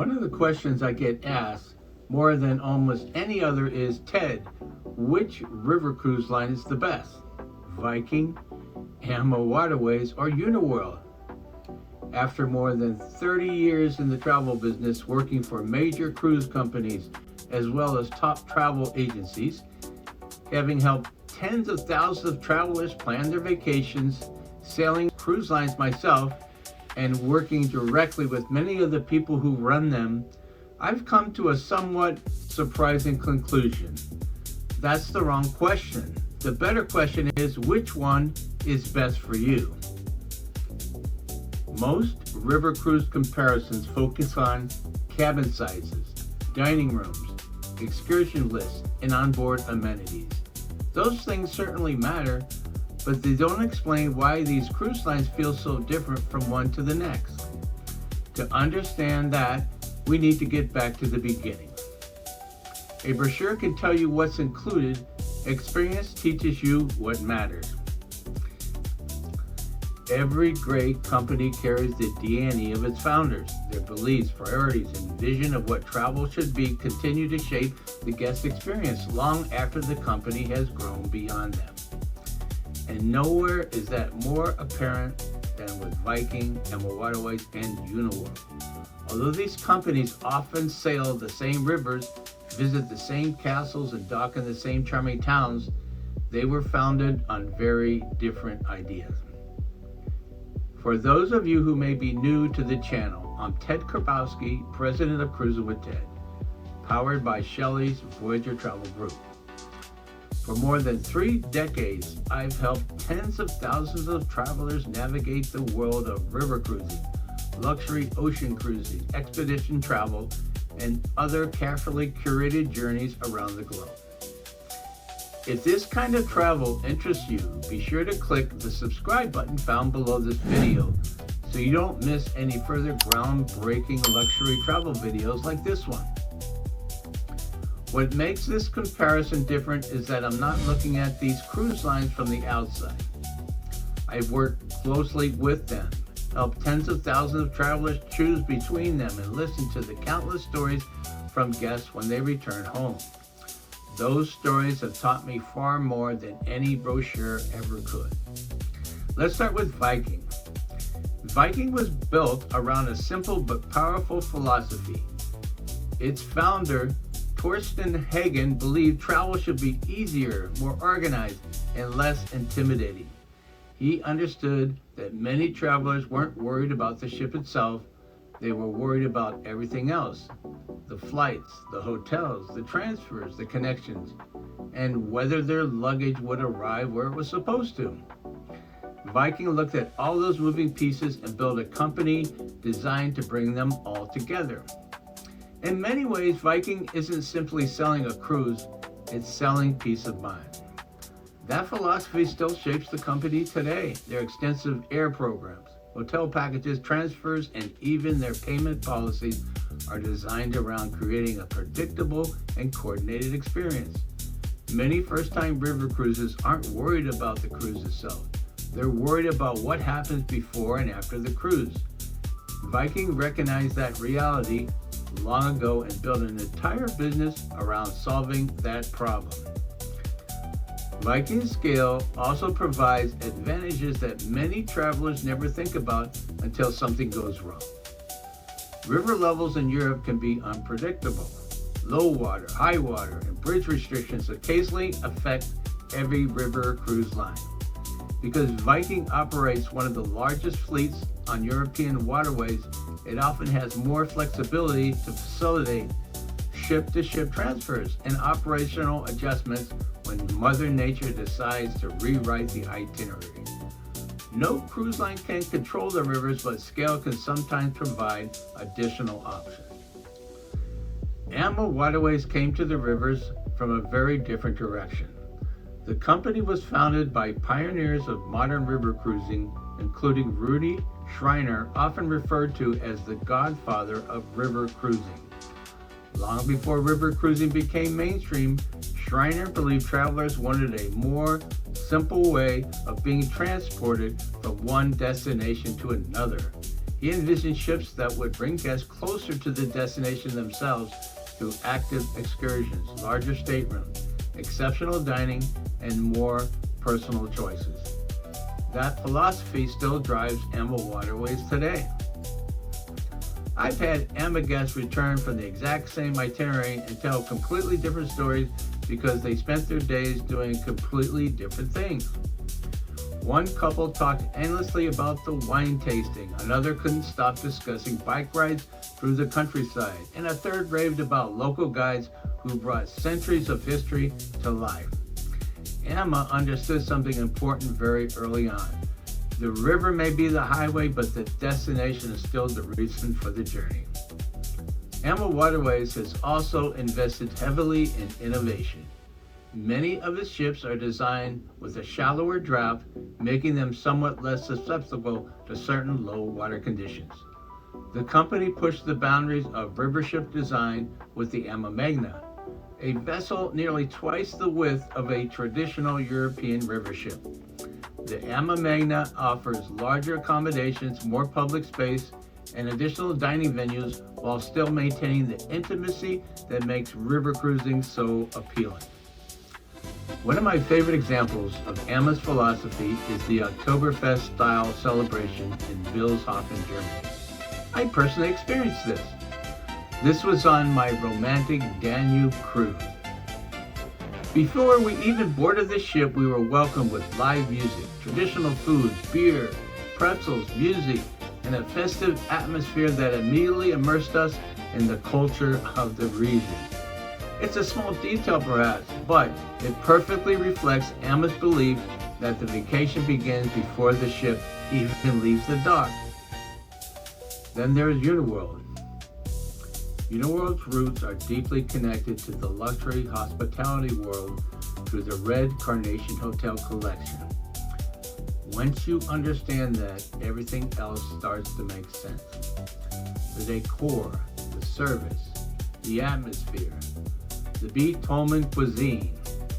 One of the questions I get asked more than almost any other is, Ted, which river cruise line is the best? Viking, AmaWaterways, or Uniworld? After more than 30 years in the travel business working for major cruise companies as well as top travel agencies, having helped tens of thousands of travelers plan their vacations, sailing cruise lines myself, and working directly with many of the people who run them, I've come to a somewhat surprising conclusion. That's the wrong question. The better question is, which one is best for you? Most river cruise comparisons focus on cabin sizes, dining rooms, excursion lists, and onboard amenities. Those things certainly matter, but they don't explain why these cruise lines feel so different from one to the next. To understand that, we need to get back to the beginning. A brochure can tell you what's included. Experience teaches you what matters. Every great company carries the DNA of its founders. Their beliefs, priorities, and vision of what travel should be continue to shape the guest experience long after the company has grown beyond them. And nowhere is that more apparent than with Viking, AmaWaterways, and Uniworld. Although these companies often sail the same rivers, visit the same castles, and dock in the same charming towns, they were founded on very different ideas. For those of you who may be new to the channel, I'm Ted Karbowski, president of Cruisin with Ted, powered by Shelley's Voyager Travel Group. For more than 3 decades, I've helped tens of thousands of travelers navigate the world of river cruising, luxury ocean cruising, expedition travel, and other carefully curated journeys around the globe. If this kind of travel interests you, be sure to click the subscribe button found below this video so you don't miss any further groundbreaking luxury travel videos like this one. What makes this comparison different is that I'm not looking at these cruise lines from the outside. I've worked closely with them, helped tens of thousands of travelers choose between them, and listened to the countless stories from guests when they return home. Those stories have taught me far more than any brochure ever could. Let's start with Viking. Viking was built around a simple but powerful philosophy. Its founder, Torsten Hagen, believed travel should be easier, more organized, and less intimidating. He understood that many travelers weren't worried about the ship itself, they were worried about everything else. The flights, the hotels, the transfers, the connections, and whether their luggage would arrive where it was supposed to. Viking looked at all those moving pieces and built a company designed to bring them all together. In many ways, Viking isn't simply selling a cruise, it's selling peace of mind. That philosophy still shapes the company today. Their extensive air programs, hotel packages, transfers, and even their payment policies are designed around creating a predictable and coordinated experience. Many first-time river cruises aren't worried about the cruise itself. They're worried about what happens before and after the cruise. Viking recognized that reality long ago and built an entire business around solving that problem. Viking scale also provides advantages that many travelers never think about until something goes wrong. River levels in Europe can be unpredictable. Low water, high water, and bridge restrictions occasionally affect every river cruise line. Because Viking operates one of the largest fleets on European waterways, it often has more flexibility to facilitate ship-to-ship transfers and operational adjustments when Mother Nature decides to rewrite the itinerary. No cruise line can control the rivers, but scale can sometimes provide additional options. AmaWaterways came to the rivers from a very different direction. The company was founded by pioneers of modern river cruising, including Rudy Schreiner, often referred to as the godfather of river cruising. Long before river cruising became mainstream, Schreiner believed travelers wanted a more simple way of being transported from one destination to another. He envisioned ships that would bring guests closer to the destination themselves through active excursions, larger staterooms, exceptional dining, and more personal choices. That philosophy still drives AmaWaterways today. I've had AMA guests return from the exact same itinerary and tell completely different stories because they spent their days doing completely different things. One couple talked endlessly about the wine tasting, another couldn't stop discussing bike rides through the countryside, and a third raved about local guides who brought centuries of history to life. AMA understood something important very early on. The river may be the highway, but the destination is still the reason for the journey. AmaWaterways has also invested heavily in innovation. Many of its ships are designed with a shallower draft, making them somewhat less susceptible to certain low water conditions. The company pushed the boundaries of river ship design with the AmaMagna, a vessel nearly twice the width of a traditional European river ship. The AmaMagna offers larger accommodations, more public space, and additional dining venues while still maintaining the intimacy that makes river cruising so appealing. One of my favorite examples of AMA's philosophy is the Oktoberfest-style celebration in Wilhelmshaven, Germany. I personally experienced this. This was on my romantic Danube cruise. Before we even boarded the ship, we were welcomed with live music, traditional foods, beer, pretzels, music, and a festive atmosphere that immediately immersed us in the culture of the region. It's a small detail perhaps, but it perfectly reflects AMA's belief that the vacation begins before the ship even leaves the dock. Then there's Uniworld. Uniworld's roots are deeply connected to the luxury hospitality world through the Red Carnation Hotel collection. Once you understand that, everything else starts to make sense. The decor, the service, the atmosphere, the Beethoven cuisine,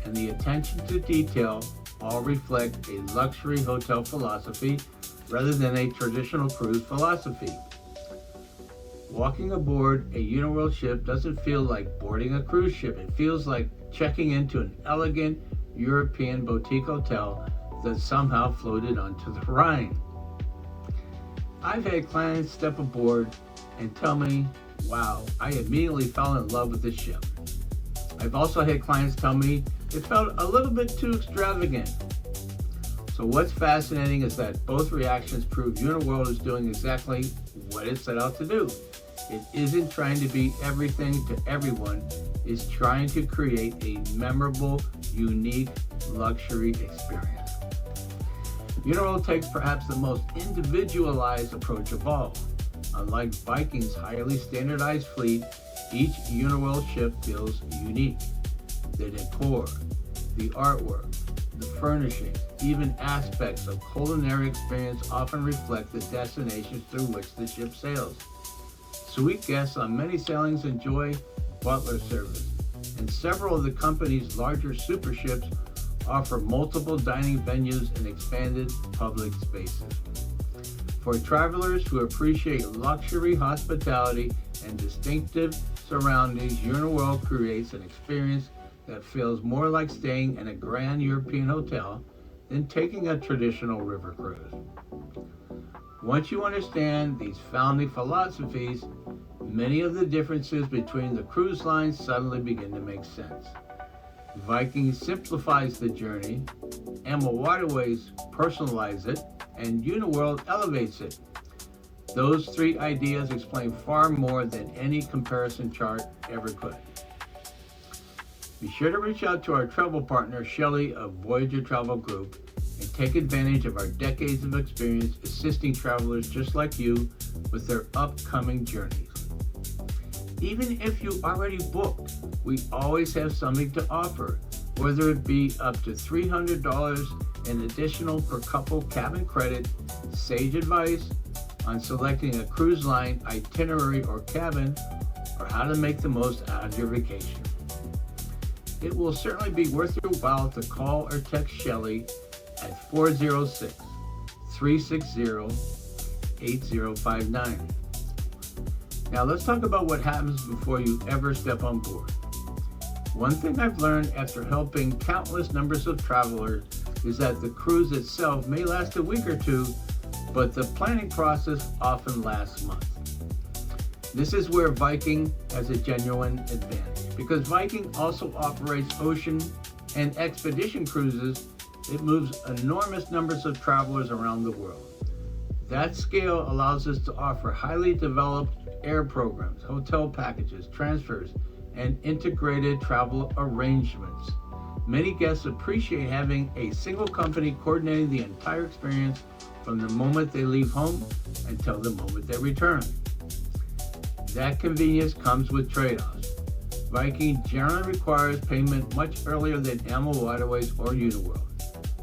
and the attention to detail all reflect a luxury hotel philosophy rather than a traditional cruise philosophy. Walking aboard a Uniworld ship doesn't feel like boarding a cruise ship. It feels like checking into an elegant European boutique hotel that somehow floated onto the Rhine. I've had clients step aboard and tell me, wow, I immediately fell in love with the ship. I've also had clients tell me it felt a little bit too extravagant. So what's fascinating is that both reactions prove Uniworld is doing exactly what it set out to do. It isn't trying to be everything to everyone. It's trying to create a memorable, unique luxury experience. Uniworld takes perhaps the most individualized approach of all. Unlike Viking's highly standardized fleet, each Uniworld ship feels unique. The decor, the artwork, the furnishings, even aspects of culinary experience often reflect the destinations through which the ship sails. Suite guests on many sailings enjoy butler service, and several of the company's larger super ships offer multiple dining venues and expanded public spaces. For travelers who appreciate luxury hospitality and distinctive surroundings, Uniworld creates an experience that feels more like staying in a grand European hotel than taking a traditional river cruise. Once you understand these founding philosophies, many of the differences between the cruise lines suddenly begin to make sense. Viking simplifies the journey, AmaWaterways personalize it, and Uniworld elevates it. Those three ideas explain far more than any comparison chart ever could. Be sure to reach out to our travel partner, Shelley of Voyager Travel Group, and take advantage of our decades of experience assisting travelers just like you with their upcoming journeys. Even if you already booked, we always have something to offer, whether it be up to $300 in additional per couple cabin credit, sage advice on selecting a cruise line, itinerary, or cabin, or how to make the most out of your vacation. It will certainly be worth your while to call or text Shelley at 406-360-8255 8059. Now let's talk about what happens before you ever step on board. One thing I've learned after helping countless numbers of travelers is that the cruise itself may last a week or two, but the planning process often lasts months. This is where Viking has a genuine advantage. Because Viking also operates ocean and expedition cruises, it moves enormous numbers of travelers around the world. That scale allows us to offer highly developed air programs, hotel packages, transfers, and integrated travel arrangements. Many guests appreciate having a single company coordinating the entire experience from the moment they leave home until the moment they return. That convenience comes with trade-offs. Viking generally requires payment much earlier than AmaWaterways or Uniworld.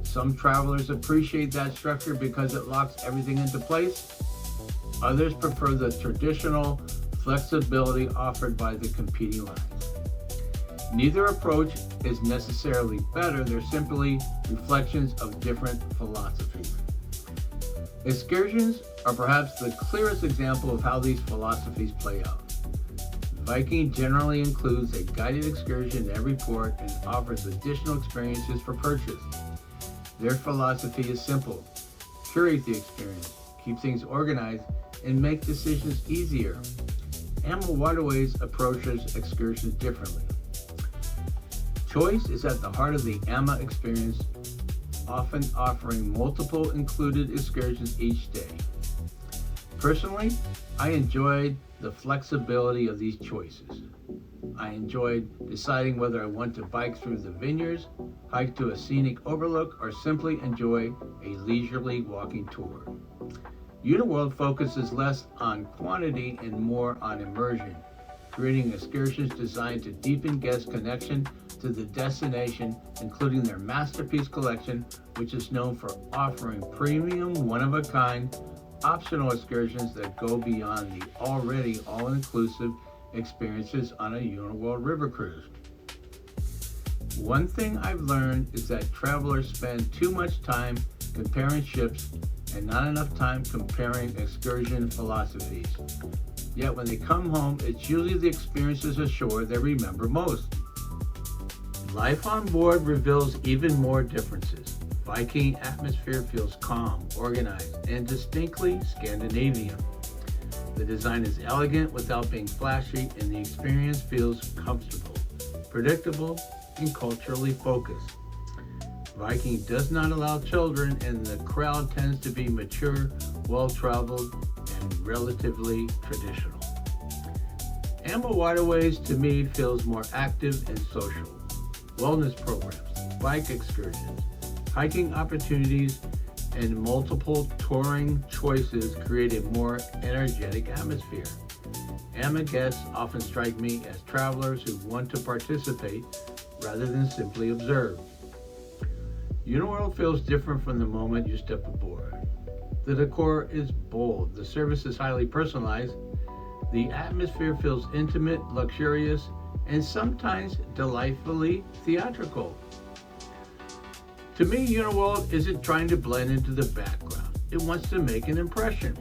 Some travelers appreciate that structure because it locks everything into place. Others prefer the traditional flexibility offered by the competing lines. Neither approach is necessarily better, they're simply reflections of different philosophies. Excursions are perhaps the clearest example of how these philosophies play out. Viking generally includes a guided excursion in every port and offers additional experiences for purchase. Their philosophy is simple: curate the experience, keep things organized, and make decisions easier. AmaWaterways approaches excursions differently. Choice is at the heart of the Ama experience, often offering multiple included excursions each day. Personally, I enjoyed the flexibility of these choices. I enjoyed deciding whether I want to bike through the vineyards, hike to a scenic overlook, or simply enjoy a leisurely walking tour. Uniworld focuses less on quantity and more on immersion, creating excursions designed to deepen guest connection to the destination, including their masterpiece collection, which is known for offering premium, one-of-a-kind, optional excursions that go beyond the already all-inclusive experiences on a Uniworld river cruise. One thing I've learned is that travelers spend too much time comparing ships and not enough time comparing excursion philosophies. Yet when they come home, it's usually the experiences ashore they remember most. Life on board reveals even more differences. Viking atmosphere feels calm, organized, and distinctly Scandinavian. The design is elegant without being flashy, and the experience feels comfortable, predictable, and culturally focused. Viking does not allow children, and the crowd tends to be mature, well-traveled, and relatively traditional. AmaWaterways to me feels more active and social. Wellness programs, bike excursions, hiking opportunities, and multiple touring choices create a more energetic atmosphere. Ama guests often strike me as travelers who want to participate rather than simply observe. Uniworld feels different from the moment you step aboard. The decor is bold, the service is highly personalized, the atmosphere feels intimate, luxurious, and sometimes delightfully theatrical. To me, Uniworld isn't trying to blend into the background. It wants to make an impression.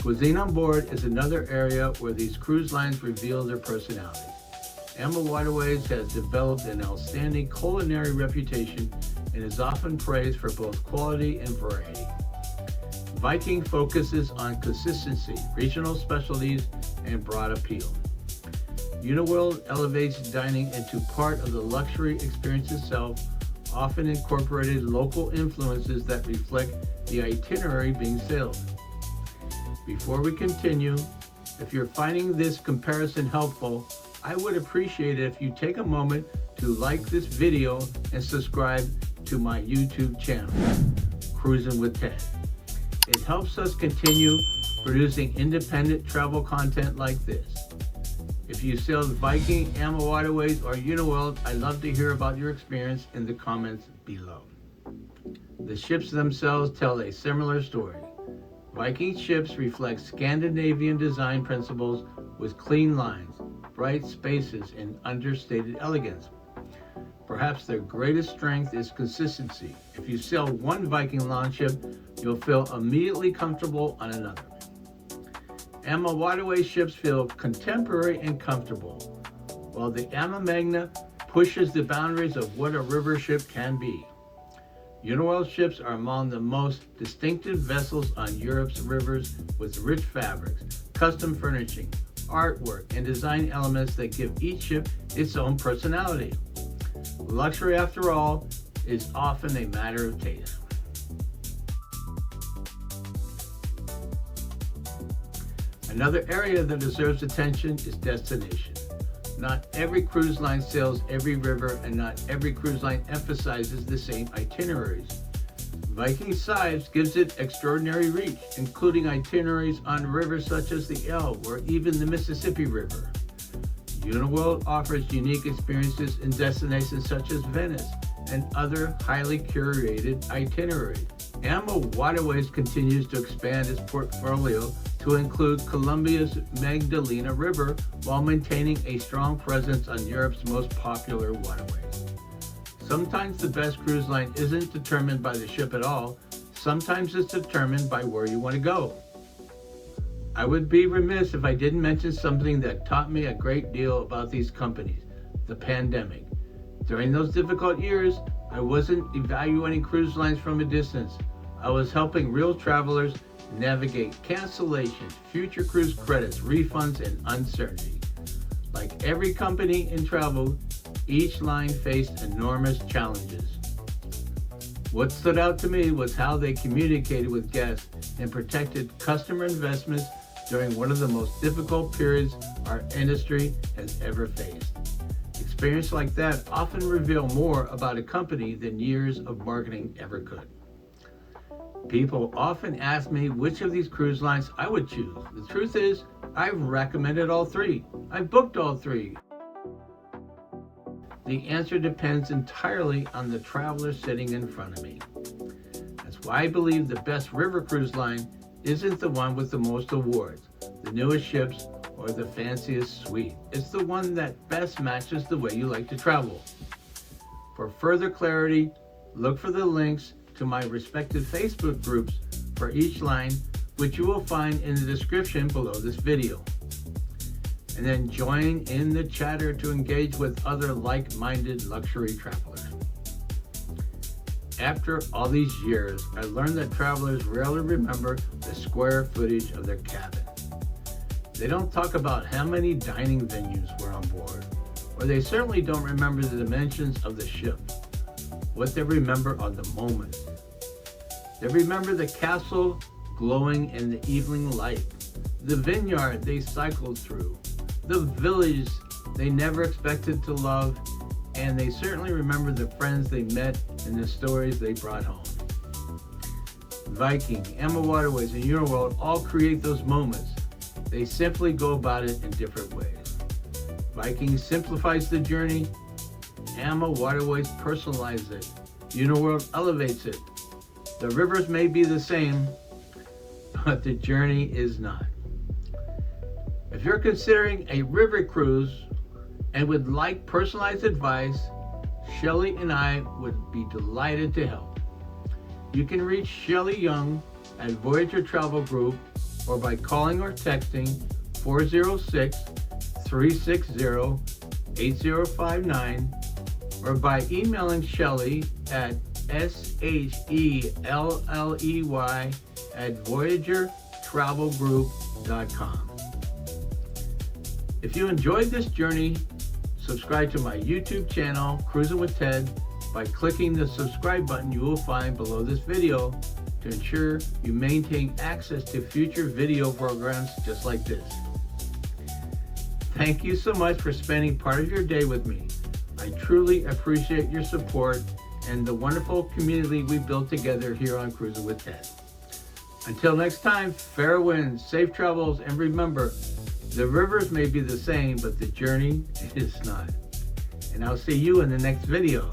Cuisine on board is another area where these cruise lines reveal their personalities. AmaWaterways has developed an outstanding culinary reputation and is often praised for both quality and variety. Viking focuses on consistency, regional specialties, and broad appeal. Uniworld elevates dining into part of the luxury experience itself, often incorporated local influences that reflect the itinerary being sailed. Before we continue, if you're finding this comparison helpful, I would appreciate it if you take a moment to like this video and subscribe to my YouTube channel, Cruisin with Ted. It helps us continue producing independent travel content like this. If you sailed Viking, AmaWaterways, or Uniworld, I'd love to hear about your experience in the comments below. The ships themselves tell a similar story. Viking ships reflect Scandinavian design principles with clean lines, bright spaces, and understated elegance. Perhaps their greatest strength is consistency. If you sail one Viking longship, you'll feel immediately comfortable on another. AmaWaterways ships feel contemporary and comfortable, while the AmaMagna pushes the boundaries of what a river ship can be. Uniworld ships are among the most distinctive vessels on Europe's rivers, with rich fabrics, custom furnishing, artwork, and design elements that give each ship its own personality. Luxury, after all, is often a matter of taste. Another area that deserves attention is destination. Not every cruise line sails every river, and not every cruise line emphasizes the same itineraries. Viking Cruises gives it extraordinary reach, including itineraries on rivers such as the Elbe or even the Mississippi River. Uniworld offers unique experiences in destinations such as Venice and other highly curated itineraries. AmaWaterways continues to expand its portfolio to include Colombia's Magdalena River while maintaining a strong presence on Europe's most popular waterways. Sometimes the best cruise line isn't determined by the ship at all. Sometimes it's determined by where you want to go. I would be remiss if I didn't mention something that taught me a great deal about these companies: the pandemic. During those difficult years, I wasn't evaluating cruise lines from a distance. I was helping real travelers navigate cancellations, future cruise credits, refunds, and uncertainty. Like every company in travel, each line faced enormous challenges. What stood out to me was how they communicated with guests and protected customer investments during one of the most difficult periods our industry has ever faced. Experiences like that often reveal more about a company than years of marketing ever could. People often ask me which of these cruise lines I would choose. The truth is, I've recommended all three. I've booked all three. The answer depends entirely on the traveler sitting in front of me. That's why I believe the best river cruise line isn't the one with the most awards, the newest ships, or the fanciest suite. It's the one that best matches the way you like to travel. For further clarity, look for the links to my respective Facebook groups for each line, which you will find in the description below this video. And then join in the chatter to engage with other like-minded luxury travelers. After all these years, I learned that travelers rarely remember the square footage of their cabin. They don't talk about how many dining venues were on board, or they certainly don't remember the dimensions of the ship. What they remember are the moments. They remember the castle glowing in the evening light, the vineyard they cycled through, the village they never expected to love, and they certainly remember the friends they met and the stories they brought home. Viking, AmaWaterways, and Uniworld all create those moments. They simply go about it in different ways. Viking simplifies the journey, AmaWaterways personalizes it, Uniworld elevates it. The rivers may be the same, but the journey is not. If you're considering a river cruise and would like personalized advice, Shelley and I would be delighted to help. You can reach Shelley Young at Voyager Travel Group or by calling or texting 406-360-8059 or by emailing Shelley at shelley@voyagertravelgroup.com. If you enjoyed this journey, subscribe to my YouTube channel, Cruisin with Ted, by clicking the subscribe button you will find below this video to ensure you maintain access to future video programs just like this. Thank you so much for spending part of your day with me. I truly appreciate your support and the wonderful community we built together here on Cruisin with Ted. Until next time, fair winds, safe travels, and remember, the rivers may be the same, but the journey is not. And I'll see you in the next video.